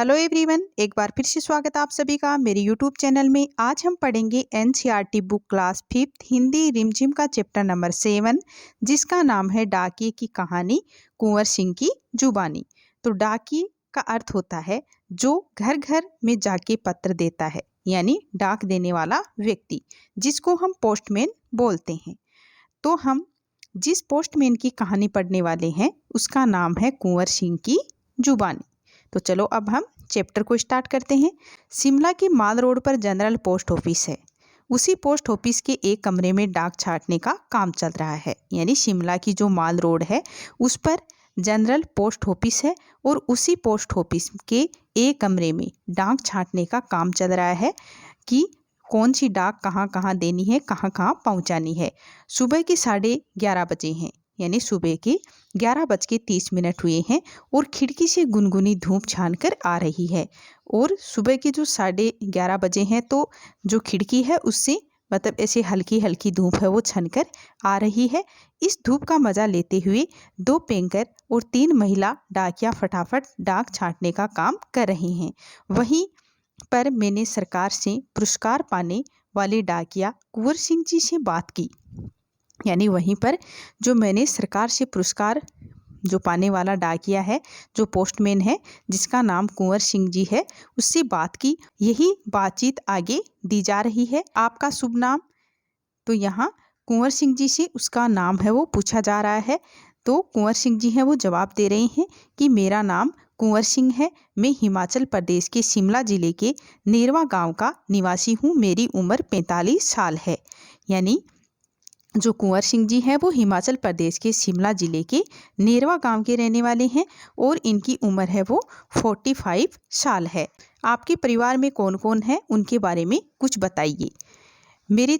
Hello everyone, एक बार फिर से स्वागत है आप सभी का मेरे यूट्यूब चैनल में। आज हम पढ़ेंगे NCERT book class 5th Hindi रिमझिम का चैप्टर नंबर 7, जिसका नाम है डाकिये की कहानी, कुंवर सिंह की जुबानी। तो डाकिये का अर्थ होता है जो घर घर में जाके पत्र देता है, यानी डाक देने वाला व्यक्ति, जिसको हम पोस्टमैन बोलते हैं। तो हम जिस पोस्टमैन की कहानी पढ़ने वाले हैं उसका नाम है कुंवर सिंह की जुबानी। तो चलो अब हम चैप्टर को स्टार्ट करते हैं। शिमला की माल रोड पर जनरल पोस्ट ऑफिस है। उसी पोस्ट ऑफिस के एक कमरे में डाक छांटने का काम चल रहा है। यानी शिमला की जो माल रोड है उस पर जनरल पोस्ट ऑफिस है और उसी पोस्ट ऑफिस के एक कमरे में डाक छांटने का काम चल रहा है कि कौन सी डाक कहाँ कहाँ देनी है, कहाँ कहाँ पहुँचानी है। सुबह के 11:30 बजे हैं, यानी सुबह के 11:30 हुए हैं और खिड़की से गुनगुनी धूप छान कर आ रही है। और सुबह के जो 11:30 बजे हैं तो जो खिड़की है उससे मतलब ऐसे हल्की हल्की धूप है वो छन कर आ रही है। इस धूप का मज़ा लेते हुए 2 पेंकर और 3 महिला डाकिया फटाफट डाक छांटने का काम कर रही हैं। वहीं पर मैंने सरकार से पुरस्कार पाने वाले डाकिया कुंवर सिंह जी से बात की। यानी वहीं पर जो मैंने सरकार से पुरस्कार जो पाने वाला डाकिया है, जो पोस्टमैन है जिसका नाम कुंवर सिंह जी है, उससे बात की। यही बातचीत आगे दी जा रही है। आपका शुभ नाम? तो यहाँ कुंवर सिंह जी से उसका नाम है वो पूछा जा रहा है। तो कुंवर सिंह जी हैं वो जवाब दे रहे हैं कि मेरा नाम कुंवर सिंह है, मैं हिमाचल प्रदेश के शिमला जिले के नेरवा गांव का निवासी हूँ, मेरी उम्र 45 साल है। यानी जो कुंवर सिंह जी हैं वो हिमाचल प्रदेश के शिमला जिले के नेरवा गांव के रहने वाले हैं और इनकी उम्र है वो 45 साल है। आपके परिवार में कौन कौन है उनके बारे में कुछ बताइए। मेरे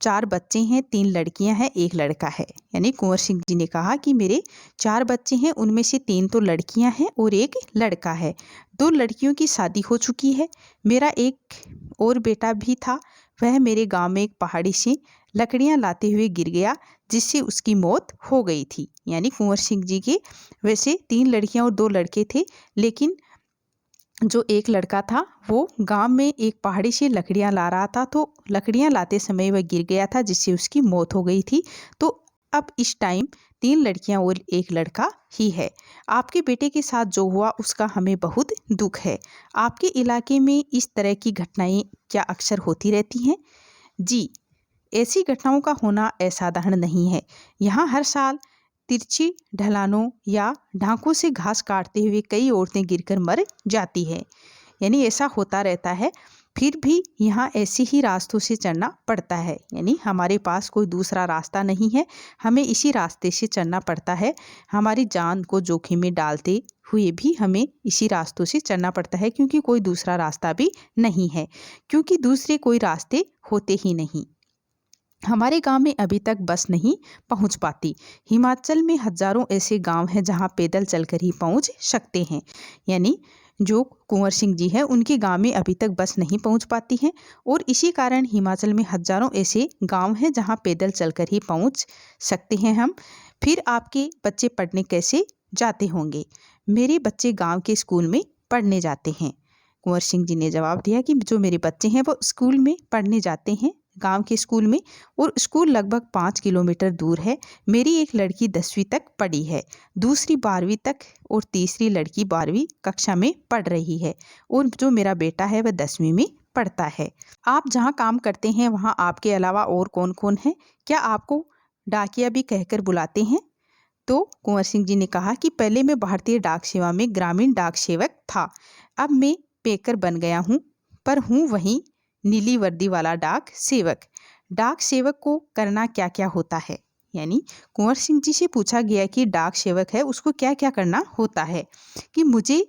4 बच्चे हैं, 3 लड़कियां हैं, 1 लड़का है। यानी कुंवर सिंह जी ने कहा कि मेरे 4 बच्चे हैं, उनमें से 3 तो लड़कियां हैं और 1 लड़का है। 2 लड़कियों की शादी हो चुकी है। मेरा एक और बेटा भी था, वह मेरे गांव में एक पहाड़ी से लकड़ियां लाते हुए गिर गया जिससे उसकी मौत हो गई थी। यानी कुंवर सिंह जी के वैसे 3 लड़कियां और 2 लड़के थे, लेकिन जो एक लड़का था वो गांव में एक पहाड़ी से लकड़ियां ला रहा था, तो लकड़ियां लाते समय वह गिर गया था जिससे उसकी मौत हो गई थी। तो अब इस टाइम 3 लड़कियां और 1 लड़का ही है। आपके बेटे के साथ जो हुआ उसका हमें बहुत दुख है। आपके इलाके में इस तरह की घटनाएं क्या अक्सर होती रहती हैं? जी, ऐसी घटनाओं का होना असाधारण नहीं है। यहाँ हर साल तिरछी ढलानों या ढांकों से घास काटते हुए कई औरतें गिरकर मर जाती है। यानी ऐसा होता रहता है, फिर भी यहाँ ऐसे ही रास्तों से चलना पड़ता है। यानी हमारे पास कोई दूसरा रास्ता नहीं है, हमें इसी रास्ते से चलना पड़ता है। हमारी जान को जोखिम में डालते हुए भी हमें इसी रास्तों से चलना पड़ता है, क्योंकि कोई दूसरा रास्ता भी नहीं है, क्योंकि दूसरे कोई रास्ते होते ही नहीं। हमारे गांव में अभी तक बस नहीं पहुंच पाती। हिमाचल में हजारों ऐसे गांव हैं जहां पैदल चलकर ही पहुंच सकते हैं। यानी जो कुंवर सिंह जी हैं उनके गांव में अभी तक बस नहीं पहुंच पाती हैं और इसी कारण हिमाचल में हजारों ऐसे गांव हैं जहां पैदल चलकर ही पहुंच सकते हैं हम। फिर आपके बच्चे पढ़ने कैसे जाते होंगे? मेरे बच्चे गाँव के स्कूल में पढ़ने जाते हैं। कुंवर सिंह जी ने जवाब दिया कि जो मेरे बच्चे हैं वो स्कूल में पढ़ने जाते हैं, गांव के स्कूल में, और स्कूल लगभग 5 किलोमीटर दूर है। मेरी एक लड़की 10वीं तक पढ़ी है, दूसरी 12वीं तक और तीसरी लड़की 12वीं कक्षा में पढ़ रही है और जो मेरा बेटा है वह 10वीं में पढ़ता है। आप जहाँ काम करते हैं वहाँ आपके अलावा और कौन कौन है? क्या आपको डाकिया भी कहकर बुलाते हैं? तो कुंवर सिंह जी ने कहा कि पहले मैं भारतीय डाक सेवा में ग्रामीण डाक सेवक था, अब मैं पेकर बन गया हूँ, पर हूँ वहीं नीली वर्दी वाला डाक सेवक। डाक सेवक को करना क्या क्या होता है? यानी कुंवर सिंह जी से पूछा गया कि डाक सेवक है उसको क्या क्या करना होता है कि मुझे।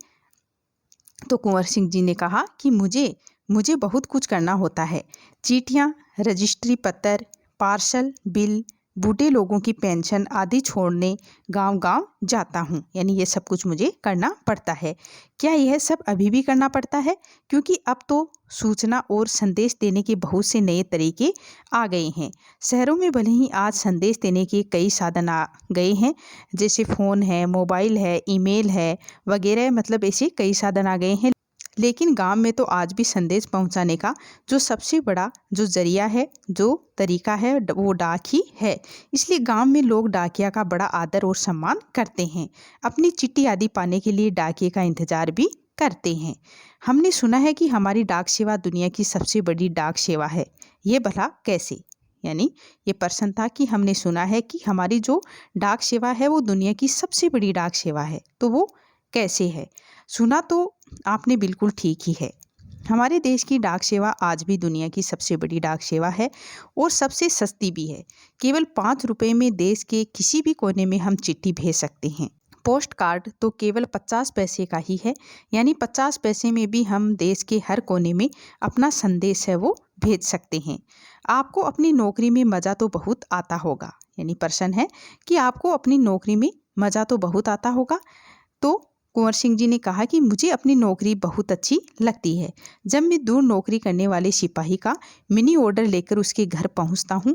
तो कुंवर सिंह जी ने कहा कि मुझे बहुत कुछ करना होता है। चीटियाँ, रजिस्ट्री पत्र, पार्सल, बिल, बूढ़े लोगों की पेंशन आदि छोड़ने गांव गांव जाता हूं। यानी ये सब कुछ मुझे करना पड़ता है। क्या यह सब अभी भी करना पड़ता है? क्योंकि अब तो सूचना और संदेश देने के बहुत से नए तरीके आ गए हैं। शहरों में भले ही आज संदेश देने के कई साधन आ गए हैं, जैसे फ़ोन है, मोबाइल है, ईमेल है वगैरह, मतलब ऐसे कई साधन आ गए हैं, लेकिन गांव में तो आज भी संदेश पहुंचाने का जो सबसे बड़ा जो जरिया है, जो तरीका है, वो डाक ही है। इसलिए गांव में लोग डाकिया का बड़ा आदर और सम्मान करते हैं। अपनी चिट्ठी आदि पाने के लिए डाकिये का इंतजार भी करते हैं। हमने सुना है कि हमारी डाक सेवा दुनिया की सबसे बड़ी डाक सेवा है। ये भला कैसे? यानी ये प्रश्न था कि हमने सुना है कि हमारी जो डाक सेवा है वो दुनिया की सबसे बड़ी डाक सेवा है, तो वो कैसे है? सुना तो आपने बिल्कुल ठीक ही है। हमारे देश की डाक सेवा आज भी दुनिया की सबसे बड़ी डाक सेवा है और सबसे सस्ती भी है। केवल 5 रुपये में देश के किसी भी कोने में हम चिट्ठी भेज सकते हैं। पोस्ट कार्ड तो केवल 50 पैसे का ही है, यानी 50 पैसे में भी हम देश के हर कोने में अपना संदेश है वो भेज सकते हैं। आपको अपनी नौकरी में मज़ा तो बहुत आता होगा, यानी प्रश्न है कि आपको अपनी नौकरी में मज़ा तो बहुत आता होगा। तो कुंवर सिंह जी ने कहा कि मुझे अपनी नौकरी बहुत अच्छी लगती है। जब मैं दूर नौकरी करने वाले सिपाही का मिनी ऑर्डर लेकर उसके घर पहुंचता हूं,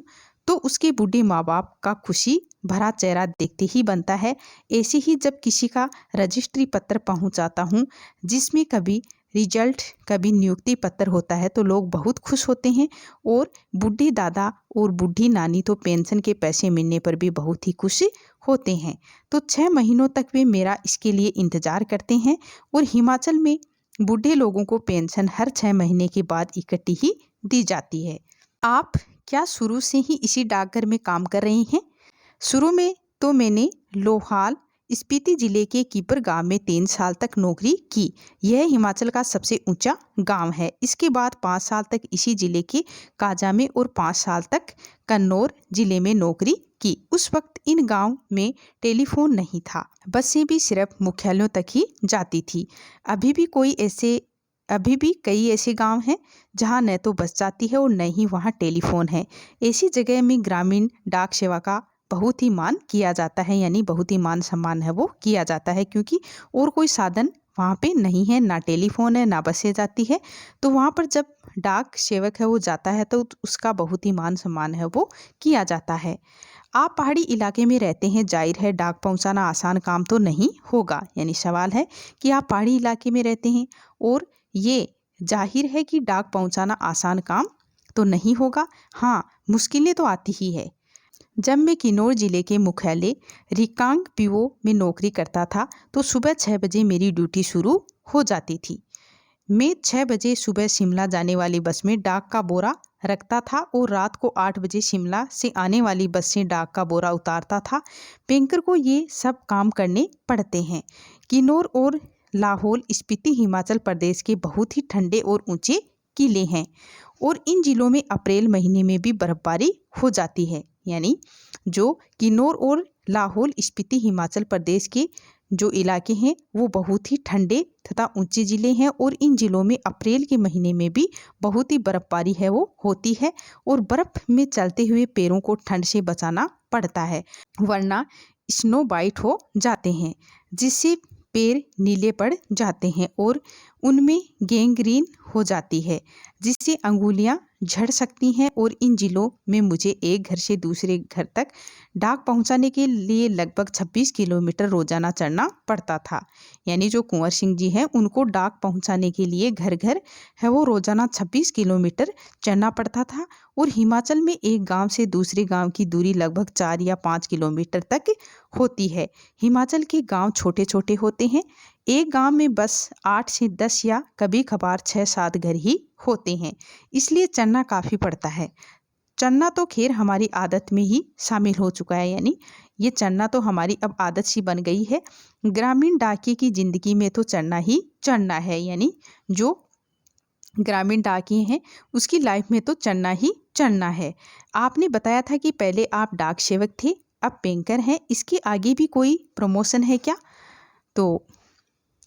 तो उसके बूढ़े माँ बाप का खुशी भरा चेहरा देखते ही बनता है। ऐसे ही जब किसी का रजिस्ट्री पत्र पहुंचाता हूं, जिसमें कभी रिजल्ट कभी नियुक्ति पत्र होता है, तो लोग बहुत खुश होते हैं। और बूढ़े दादा और बूढ़ी नानी तो पेंशन के पैसे मिलने पर भी बहुत ही खुश होते हैं। तो 6 महीनों तक वे मेरा इसके लिए इंतज़ार करते हैं। और हिमाचल में बूढ़े लोगों को पेंशन हर 6 महीने के बाद इकट्ठी ही दी जाती है। आप क्या शुरू से ही इसी डाकघर में काम कर रही हैं? शुरू में तो मैंने लोहाल स्पीति जिले के कीपर गांव में 3 साल तक नौकरी की। यह हिमाचल का सबसे ऊंचा गांव है। इसके बाद 5 साल तक इसी जिले के काजा में और 5 साल तक कन्नौर जिले में नौकरी की। उस वक्त इन गांव में टेलीफोन नहीं था, बसें भी सिर्फ मुख्यालयों तक ही जाती थी। अभी भी कई ऐसे गांव हैं जहां न तो बस जाती है और न ही वहां टेलीफोन है। ऐसी जगह में ग्रामीण डाक सेवा का बहुत ही मान किया जाता है, यानी बहुत ही मान सम्मान है वो किया जाता है, क्योंकि और कोई साधन वहाँ पे नहीं है, ना टेलीफोन है, ना बसें जाती है। तो वहाँ पर जब डाक सेवक है वो जाता है तो उसका बहुत ही मान सम्मान है वो किया जाता है। आप पहाड़ी इलाके में रहते हैं, जाहिर है डाक पहुँचाना आसान काम तो नहीं होगा। यानी सवाल है कि आप पहाड़ी इलाके में रहते हैं और ये जाहिर है कि डाक पहुँचाना आसान काम तो नहीं होगा। हाँ, मुश्किलें तो आती ही है। जब मैं किन्नौर जिले के मुख्यालय रिकांग पीओ में नौकरी करता था, तो सुबह 6 बजे मेरी ड्यूटी शुरू हो जाती थी। मैं 6 बजे सुबह शिमला जाने वाली बस में डाक का बोरा रखता था और रात को 8 बजे शिमला से आने वाली बस से डाक का बोरा उतारता था। बैंकर को ये सब काम करने पड़ते हैं। किन्नौर और लाहौल स्पीति हिमाचल प्रदेश के बहुत ही ठंडे और ऊंचे किले हैं और इन जिलों में अप्रैल महीने में भी बर्फबारी हो जाती है। यानी जो किन्नौर और लाहौल स्पीति हिमाचल प्रदेश के जो इलाके हैं वो बहुत ही ठंडे तथा ऊंचे ज़िले हैं और इन ज़िलों में अप्रैल के महीने में भी बहुत ही बर्फबारी है वो होती है और बर्फ़ में चलते हुए पैरों को ठंड से बचाना पड़ता है, वरना स्नो बाइट हो जाते हैं, जिससे पैर नीले पड़ जाते हैं और उनमें गैंग्रीन हो जाती है, जिससे अंगुलियां झड़ सकती हैं। और इन जिलों में मुझे एक घर से दूसरे घर तक डाक पहुंचाने के लिए लगभग 26 किलोमीटर रोजाना चढ़ना पड़ता था। यानी जो कुंवर सिंह जी हैं उनको डाक पहुंचाने के लिए घर घर है वो रोजाना 26 किलोमीटर चढ़ना पड़ता था। और हिमाचल में एक गांव से दूसरे गांव की दूरी लगभग 4 या 5 किलोमीटर तक होती है। हिमाचल के गांव छोटे छोटे होते हैं। एक गांव में बस 8 से 10 या कभी कभार 6-7 घर ही होते हैं, इसलिए चढ़ना काफ़ी पड़ता है। चढ़ना तो खैर हमारी आदत में ही शामिल हो चुका है, यानी ये चढ़ना तो हमारी अब आदत सी बन गई है। ग्रामीण डाकिये की ज़िंदगी में तो चढ़ना ही चढ़ना है, यानी जो ग्रामीण डाकिये हैं उसकी लाइफ में तो चढ़ना ही चढ़ना है। आपने बताया था कि पहले आप डाक सेवक थे, अब बैंकर हैं, इसके आगे भी कोई प्रमोशन है क्या? तो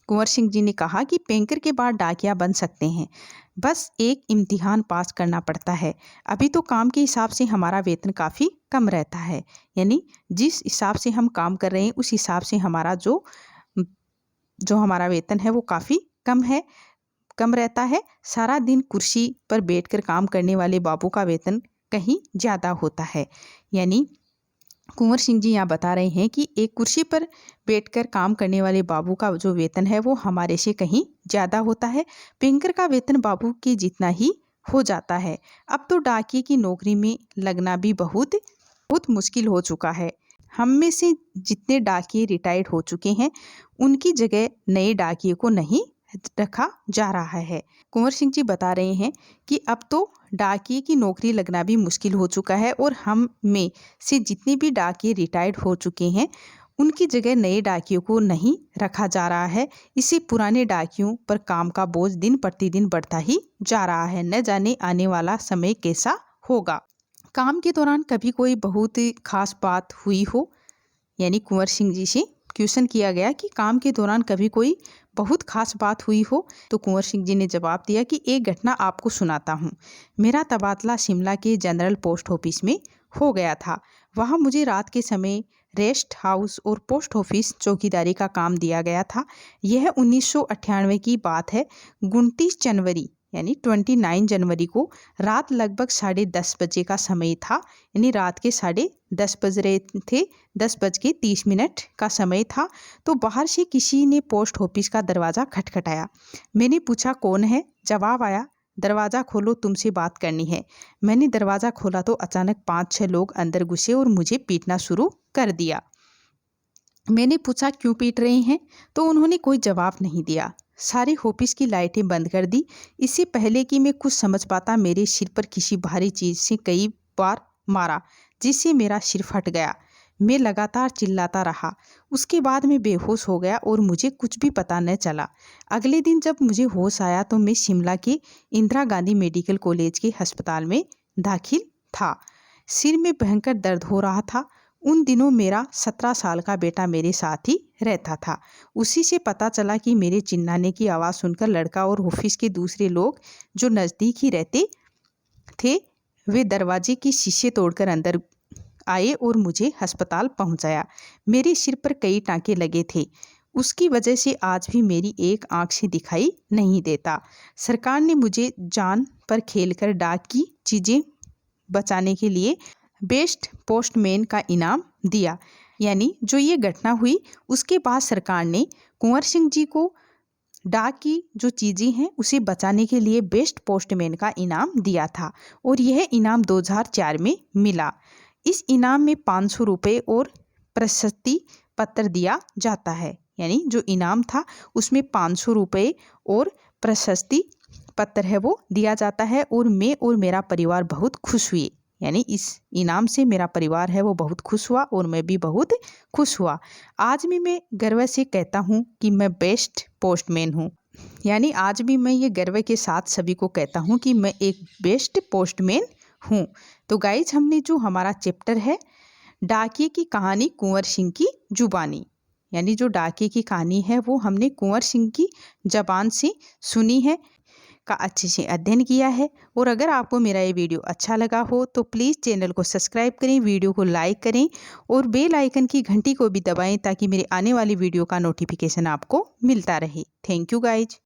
कुंवर सिंह जी ने कहा कि बैंकर के बाद डाकिया बन सकते हैं, बस एक इम्तिहान पास करना पड़ता है। अभी तो काम के हिसाब से हमारा वेतन काफ़ी कम रहता है, यानी जिस हिसाब से हम काम कर रहे हैं उस हिसाब से हमारा जो हमारा वेतन है वो काफ़ी कम रहता है। सारा दिन कुर्सी पर बैठकर काम करने वाले बाबू का वेतन कहीं ज़्यादा होता है। यानी कुंवर सिंह जी यहाँ बता रहे हैं कि एक कुर्सी पर बैठकर काम करने वाले बाबू का जो वेतन है वो हमारे से कहीं ज़्यादा होता है। बैंकर का वेतन बाबू के जितना ही हो जाता है। अब तो डाकिये की नौकरी में लगना भी बहुत बहुत मुश्किल हो चुका है। हम में से जितने डाकिये रिटायर्ड हो चुके हैं उनकी जगह नए डाकिये को नहीं रखा जा रहा है। कुंवर सिंह जी बता रहे हैं कि अब तो डाकिये की नौकरी लगना भी मुश्किल हो चुका है और हम में से जितने भी डाकिये रिटायर्ड हो चुके हैं उनकी जगह नए डाकियों को नहीं रखा जा रहा है। इससे पुराने डाकियों पर काम का बोझ दिन प्रतिदिन बढ़ता ही जा रहा है। न जाने आने वाला समय कैसा होगा। काम के दौरान कभी कोई बहुत खास बात हुई हो, यानी कुंवर सिंह जी से क्वेश्चन किया गया कि काम के दौरान कभी कोई बहुत खास बात हुई हो, तो कुंवर सिंह जी ने जवाब दिया कि एक घटना आपको सुनाता हूँ। मेरा तबादला शिमला के जनरल पोस्ट ऑफिस में हो गया था। वहाँ मुझे रात के समय रेस्ट हाउस और पोस्ट ऑफिस चौकीदारी का काम दिया गया था। यह 1998 की बात है। 29 जनवरी यानी 29 जनवरी को रात लगभग 10:30 बजे का समय था। यानी रात के 10:30 बज रहे थे, 10:30 का समय था। तो बाहर से किसी ने पोस्ट ऑफिस का दरवाज़ा खटखटाया। मैंने पूछा कौन है। जवाब आया दरवाज़ा खोलो, तुमसे बात करनी है। मैंने दरवाज़ा खोला तो अचानक 5-6 लोग अंदर घुसे और मुझे पीटना शुरू कर दिया। मैंने पूछा क्यों पीट रहे हैं, तो उन्होंने कोई जवाब नहीं दिया। सारी ऑफिस की लाइटें बंद कर दी। इससे पहले कि मैं कुछ समझ पाता मेरे सिर पर किसी भारी चीज़ से कई बार मारा, जिससे मेरा सिर फट गया। मैं लगातार चिल्लाता रहा। उसके बाद मैं बेहोश हो गया और मुझे कुछ भी पता न चला। अगले दिन जब मुझे होश आया तो मैं शिमला के इंदिरा गांधी मेडिकल कॉलेज के अस्पताल में दाखिल था। सिर में भयंकर दर्द हो रहा था। उन दिनों मेरा 17 साल का बेटा मेरे साथ ही रहता था। उसी से पता चला कि मेरे चिल्लाने की आवाज़ सुनकर लड़का और ऑफिस के दूसरे लोग जो नज़दीक ही रहते थे वे दरवाजे के शीशे तोड़कर अंदर आए और मुझे अस्पताल पहुंचाया। मेरे सिर पर कई टाँके लगे थे। उसकी वजह से आज भी मेरी एक आंख से दिखाई नहीं देता। सरकार ने मुझे जान पर खेलकर डाक की चीज़ें बचाने के लिए बेस्ट पोस्टमैन का इनाम दिया। यानी जो ये घटना हुई उसके बाद सरकार ने कुंवर सिंह जी को डाक की जो चीज़ें हैं उसे बचाने के लिए बेस्ट पोस्टमैन का इनाम दिया था और यह इनाम 2004 में मिला। इस इनाम में 500 रुपये और प्रशस्ति पत्र दिया जाता है। यानी जो इनाम था उसमें 500 रुपये और प्रशस्ति पत्र है वो दिया जाता है और मैं और मेरा परिवार बहुत खुश हुए। यानी इस इनाम से मेरा परिवार है वो बहुत खुश हुआ और मैं भी बहुत खुश हुआ। आज भी मैं गर्व से कहता हूँ कि मैं बेस्ट पोस्टमैन हूँ। यानी आज भी मैं ये गर्व के साथ सभी को कहता हूँ कि मैं एक बेस्ट पोस्टमैन हूँ। तो गाइज हमने जो हमारा चैप्टर है डाकिये की कहानी कुंवर सिंह की जुबानी, यानी जो डाकिये की कहानी है वो हमने कुंवर सिंह की ज़बान से सुनी है, का अच्छे से अध्ययन किया है। और अगर आपको मेरा ये वीडियो अच्छा लगा हो तो प्लीज़ चैनल को सब्सक्राइब करें, वीडियो को लाइक करें और बेल आइकन की घंटी को भी दबाएं ताकि मेरे आने वाली वीडियो का नोटिफिकेशन आपको मिलता रहे। Thank you guys.